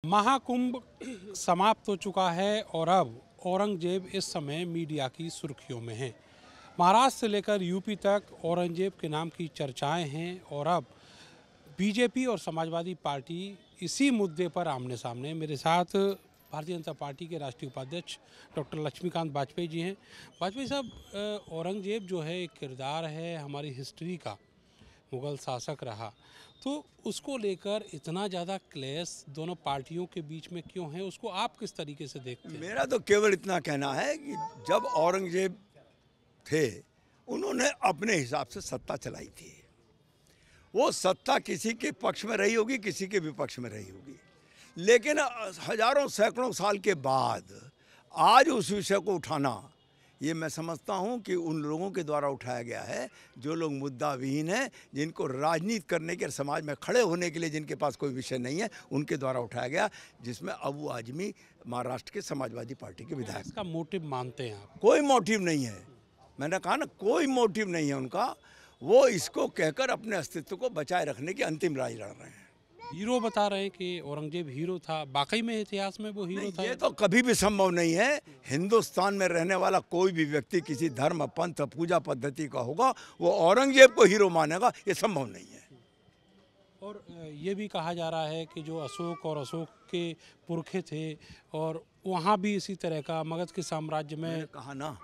महाकुंभ समाप्त हो चुका है और अब औरंगजेब इस समय मीडिया की सुर्खियों में है। महाराष्ट्र से लेकर यूपी तक औरंगजेब के नाम की चर्चाएं हैं और अब बीजेपी और समाजवादी पार्टी इसी मुद्दे पर आमने सामने। मेरे साथ भारतीय जनता पार्टी के राष्ट्रीय उपाध्यक्ष डॉक्टर लक्ष्मीकांत वाजपेयी जी हैं। वाजपेयी साहब, औरंगजेब जो है एक किरदार है हमारी हिस्ट्री का, मुग़ल शासक रहा, तो उसको लेकर इतना ज़्यादा क्लेश दोनों पार्टियों के बीच में क्यों है, उसको आप किस तरीके से देखते हैं? मेरा तो केवल इतना कहना है कि जब औरंगजेब थे उन्होंने अपने हिसाब से सत्ता चलाई थी। वो सत्ता किसी के पक्ष में रही होगी, किसी के विपक्ष में रही होगी, लेकिन हजारों सैकड़ों साल के बाद आज उस विषय को उठाना, ये मैं समझता हूँ कि उन लोगों के द्वारा उठाया गया है जो लोग मुद्दाविहीन हैं, जिनको राजनीति करने के, समाज में खड़े होने के लिए जिनके पास कोई विषय नहीं है, उनके द्वारा उठाया गया, जिसमें अबू आजमी महाराष्ट्र के समाजवादी पार्टी के विधायक। इसका मोटिव मानते हैं आप? कोई मोटिव नहीं है, मैंने कहा ना, कोई मोटिव नहीं है उनका। वो इसको कहकर अपने अस्तित्व को बचाए रखने की अंतिम लड़ाई लड़ रहे हैं। हीरो बता रहे हैं कि औरंगजेब हीरो था, वाकई में इतिहास में वो हीरो था? ये तो कभी भी संभव नहीं है। हिंदुस्तान में रहने वाला कोई भी व्यक्ति किसी धर्म, पंथ, पूजा पद्धति का होगा, वो औरंगजेब को हीरो मानेगा, ये संभव नहीं है। और ये भी कहा जा रहा है कि जो अशोक और अशोक के पुरखे थे और वहाँ भी इसी तरह का मगध के साम्राज्य में। मैंने कहा ना,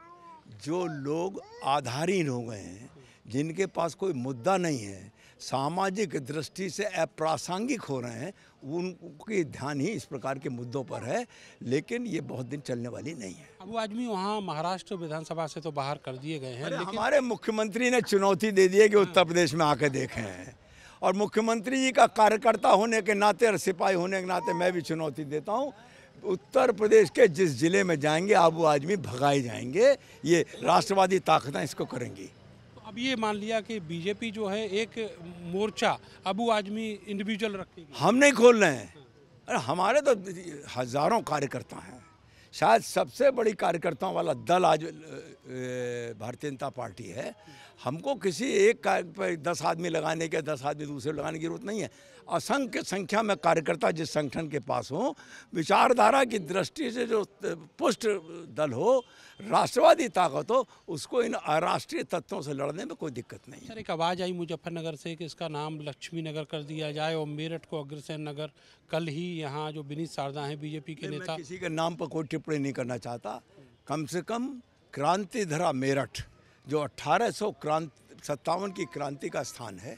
जो लोग आधारहीन हो गए हैं, जिनके पास कोई मुद्दा नहीं है, सामाजिक दृष्टि से अप्रासंगिक हो रहे हैं, उनकी ध्यान ही इस प्रकार के मुद्दों पर है, लेकिन ये बहुत दिन चलने वाली नहीं है। अबू आजमी वहाँ महाराष्ट्र विधानसभा से तो बाहर कर दिए गए हैं, लेकिन हमारे मुख्यमंत्री ने चुनौती दे दी है कि उत्तर प्रदेश में आके देखें, और मुख्यमंत्री जी का कार्यकर्ता होने के नाते और सिपाही होने के नाते मैं भी चुनौती देता हूँ। उत्तर प्रदेश के जिस जिले में जाएंगे अबू आजमी भगाए जाएंगे। ये राष्ट्रवादी ताकतें इसको करेंगी। तो अब ये मान लिया कि बीजेपी जो है एक मोर्चा अबू आजमी इंडिविजुअल रखेगी। हम नहीं खोल रहे हैं, अरे हमारे तो हजारों कार्यकर्ता हैं। शायद सबसे बड़ी कार्यकर्ताओं वाला दल आज भारतीय जनता पार्टी है। हमको किसी एक कार्य पर 10 आदमी लगाने के, 10 आदमी दूसरे लगाने की जरूरत नहीं है। असंख्य संख्या में कार्यकर्ता जिस संगठन के पास हो, विचारधारा की दृष्टि से जो पुष्ट दल हो, राष्ट्रवादी ताकत हो, उसको इन अराष्ट्रीय तत्वों से लड़ने में कोई दिक्कत नहीं है। सर, एक आवाज़ आई मुजफ्फरनगर से कि इसका नाम लक्ष्मी नगर कर दिया जाए और मेरठ को अग्रसेन नगर। कल ही यहाँ जो विनीत शारदा हैं बीजेपी के नेता, मैं किसी के नाम पर कोई टिप्पणी नहीं करना चाहता। कम से कम क्रांति धरा मेरठ, जो 1857 की क्रांति का स्थान है,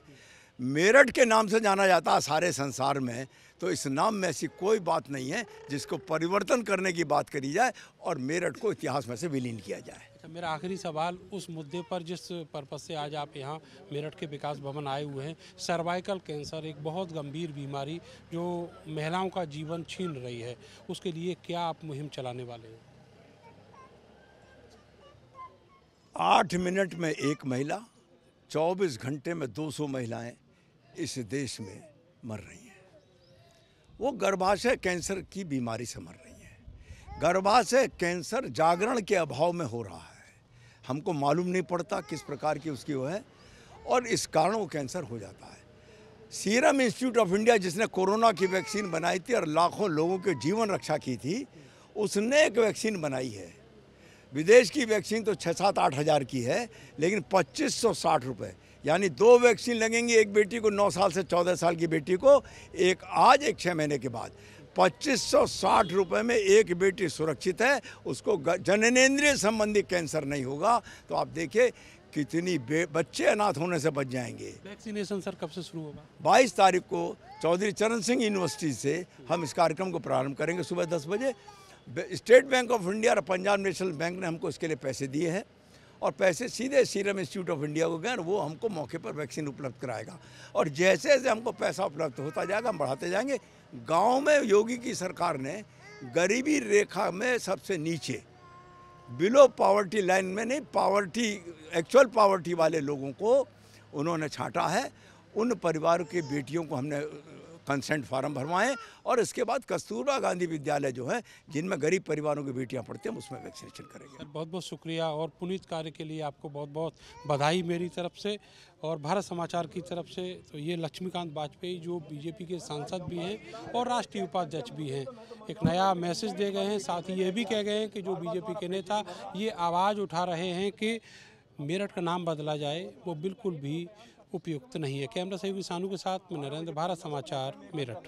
मेरठ के नाम से जाना जाता है सारे संसार में, तो इस नाम में ऐसी कोई बात नहीं है जिसको परिवर्तन करने की बात करी जाए और मेरठ को इतिहास में से विलीन किया जाए। अच्छा, मेरा आखिरी सवाल उस मुद्दे पर जिस पर्पज से आज आप यहाँ मेरठ के विकास भवन आए हुए हैं, सर्वाइकल कैंसर एक बहुत गंभीर बीमारी जो महिलाओं का जीवन छीन रही है, उसके लिए क्या आप मुहिम चलाने वाले हैं? 8 मिनट में एक महिला, 24 घंटे में 200 महिलाएं इस देश में मर रही हैं। वो गर्भाशय कैंसर की बीमारी से मर रही हैं। गर्भाशय कैंसर जागरण के अभाव में हो रहा है। हमको मालूम नहीं पड़ता किस प्रकार की उसकी वो है, और इस कारण वो कैंसर हो जाता है। सीरम इंस्टीट्यूट ऑफ इंडिया, जिसने कोरोना की वैक्सीन बनाई थी और लाखों लोगों के जीवन रक्षा की थी, उसने एक वैक्सीन बनाई है। विदेश की वैक्सीन तो 6-7-8 हज़ार की है, लेकिन 2560 रुपये, यानी 2 वैक्सीन लगेंगी। एक बेटी को 9 साल से 14 साल की बेटी को, एक आज, एक 6 महीने के बाद। 2560 रुपये में एक बेटी सुरक्षित है, उसको जननेंद्रिय संबंधी कैंसर नहीं होगा। तो आप देखिए कितनी बच्चे अनाथ होने से बच जाएंगे। वैक्सीनेशन सर कब से शुरू होगा? 22 तारीख को चौधरी चरण सिंह यूनिवर्सिटी से हम इस कार्यक्रम को प्रारंभ करेंगे सुबह 10 बजे। स्टेट बैंक ऑफ इंडिया और पंजाब नेशनल बैंक ने हमको इसके लिए पैसे दिए हैं, और पैसे सीधे सीरम इंस्टीट्यूट ऑफ इंडिया को गए, वो हमको मौके पर वैक्सीन उपलब्ध कराएगा। और जैसे जैसे हमको पैसा उपलब्ध होता जाएगा हम बढ़ाते जाएंगे। गांव में योगी की सरकार ने गरीबी रेखा में सबसे नीचे, बिलो पॉवर्टी लाइन में नहीं, पॉवर्टी, एक्चुअल पॉवर्टी वाले लोगों को उन्होंने छांटा है। उन परिवारों की बेटियों को हमने कंसेंट फार्म भरवाएं और इसके बाद कस्तूरबा गांधी विद्यालय जो है जिनमें गरीब परिवारों की बेटियां पढ़ती हैं उसमें वैक्सीनेशन करेंगे। सर बहुत बहुत शुक्रिया और पुनीत कार्य के लिए आपको बहुत बहुत बधाई मेरी तरफ से और भारत समाचार की तरफ से। तो ये लक्ष्मीकांत वाजपेयी जो बीजेपी के सांसद भी हैं और राष्ट्रीय उपाध्यक्ष भी हैं, एक नया मैसेज दे गए हैं। साथ ही ये भी कह गए हैं कि जो बीजेपी के नेता ये आवाज़ उठा रहे हैं कि मेरठ का नाम बदला जाए, वो बिल्कुल भी उपयुक्त नहीं है। कैमरा सहयोगी सानू के साथ मैं नरेंद्र, भारत समाचार, मेरठ।